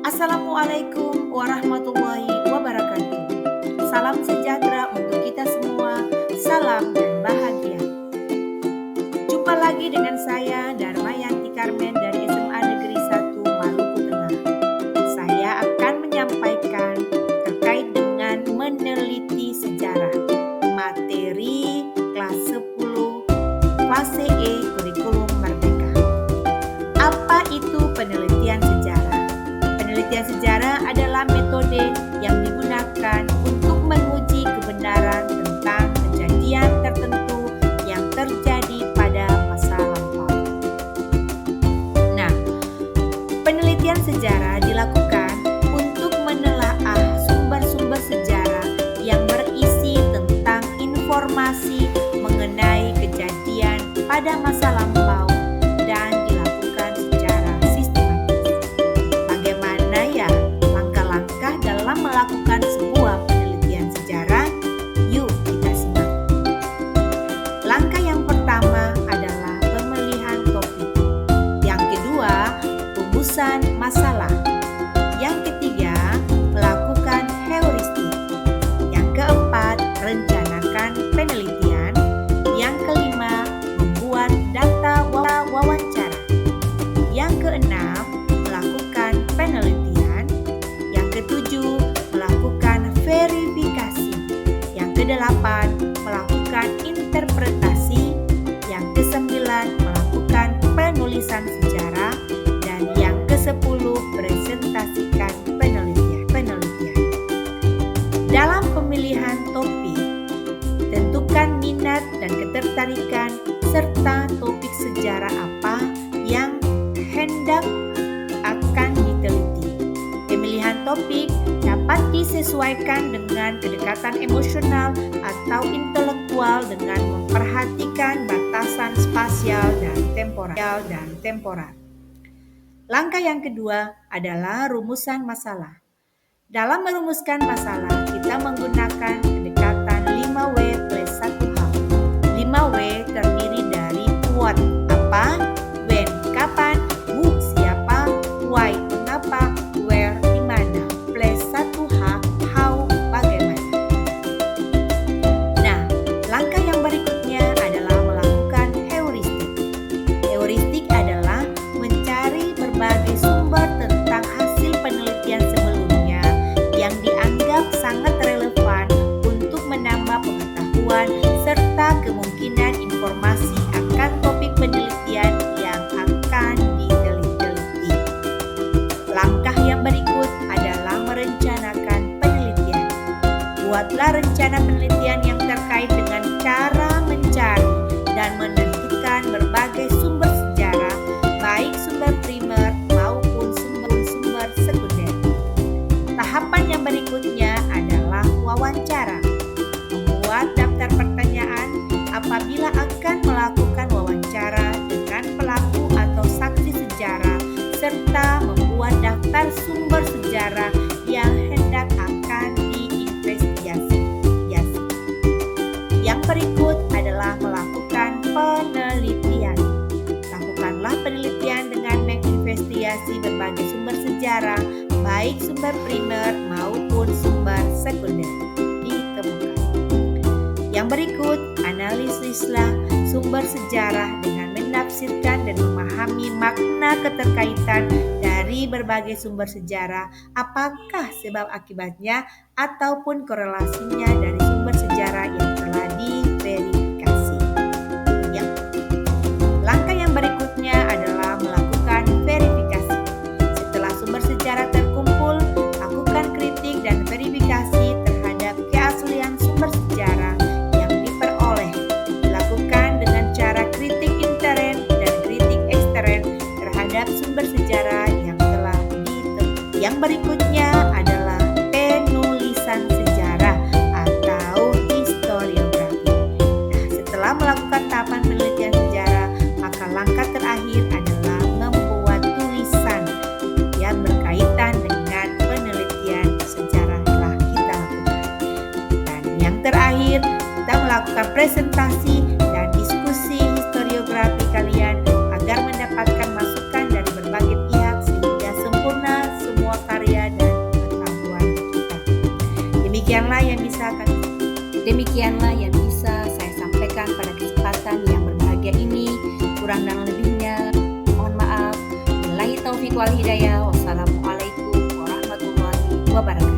Assalamualaikum warahmatullahi wabarakatuh. Salam sejahtera untuk kita semua. Salam dan bahagia. Jumpa lagi dengan saya Darmayanti Karmen dari SMA Negeri 1 Maluku Tengah. Saya akan menyampaikan terkait dengan meneliti sejarah. Materi kelas 10 fase E kurikulum merdeka. Apa itu penelitian sejarah? Penelitian sejarah adalah metode yang digunakan untuk menguji kebenaran tentang kejadian tertentu yang terjadi pada masa lampau. Nah, penelitian sejarah dilakukan untuk menelaah sumber-sumber sejarah yang berisi tentang informasi mengenai kejadian pada masa lampau dan dilakukan secara sistematis. Bagaimana ya langkah-langkah dalam melakukan sebuah penelitian sejarah? Yuk kita simak. Langkah yang pertama adalah pemilihan topik. Yang kedua, rumusan masalah. Yang ketiga, melakukan heuristik. Yang keempat, rencanakan penelitian. Yang kelima, membuat data wawancara. Yang keenam, melakukan penelitian. Yang ketujuh, melakukan verifikasi. Yang kedelapan, melakukan interpretasi. Yang kesembilan, melakukan penulisan sejarah. Dan yang kesepuluh, presentasikan penelitian. Dalam pemilihan topik, tentukan minat dan ketertarikan serta topik sejarah apa yang hendak akan diteliti. Pemilihan topik dapat disesuaikan dengan kedekatan emosional atau intelektual dengan memperhatikan batasan spasial dan temporal. Langkah yang kedua adalah rumusan masalah. Dalam merumuskan masalah, kita menggunakan pendekatan 5W plus 1H. 5W terdiri dari what, apa, when, kapan, who, siapa, why, mengapa, where, di mana, plus 1H, how, bagaimana. Nah, langkah yang berikutnya adalah melakukan heuristik. Heuristik adalah mencari berbagai sumber tentang hasil penelitian sebelumnya yang dianggap sangat relevan untuk menambah pengetahuan serta kemungkinan informasi akan topik penelitian yang akan diteliti. Langkah yang berikut adalah merencanakan penelitian. Buatlah rencana penelitian yang terkait dengan cara mencari dan menentukan berbagai sumber sejarah, baik sumber primer maupun sumber sekunder. Tahapan yang berikutnya adalah wawancara. Membuat daftar pertanyaan apabila akan melakukan wawancara dengan pelaku atau saksi sejarah, serta membuat daftar sumber sejarah yang hendak akan diinvestigasi. Yang berikut adalah melakukan penelitian. Lakukanlah penelitian dengan menginvestigasi berbagai sumber sejarah, baik sumber primer maupun sumber sekunder ditemukan. Yang berikut, analisislah sumber sejarah dengan menafsirkan dan memahami makna keterkaitan dari berbagai sumber sejarah, apakah sebab akibatnya ataupun korelasinya dari sumber sejarah yang telah diverifikasi. Langkah yang berikutnya adalah melakukan verifikasi. Setelah sumber sejarah terkumpul, lakukan kritik dan verifikasi terhadap keaslian sumber sejarah yang diperoleh. Dilakukan dengan cara kritik intern dan kritik ekstern terhadap sumber sejarah yang telah diteliti. Yang berikutnya adalah penulisan sejarah atau historiografi. Nah, setelah melakukan tahapan penelitian sejarah, maka langkah terakhir adalah membuat tulisan yang berkaitan dengan penelitian sejarah telah kita lakukan. Dan yang terakhir, kita melakukan presentasi dan diskusi historiografi kalian agar mendapatkan masukan dari berbagai pihak sehingga sempurna semua karya Demikianlah yang bisa saya sampaikan pada kesempatan yang berbahagia ini. Kurang dan lebihnya mohon maaf. Billahi taufiq wal hidayah. Wassalamualaikum warahmatullahi wabarakatuh.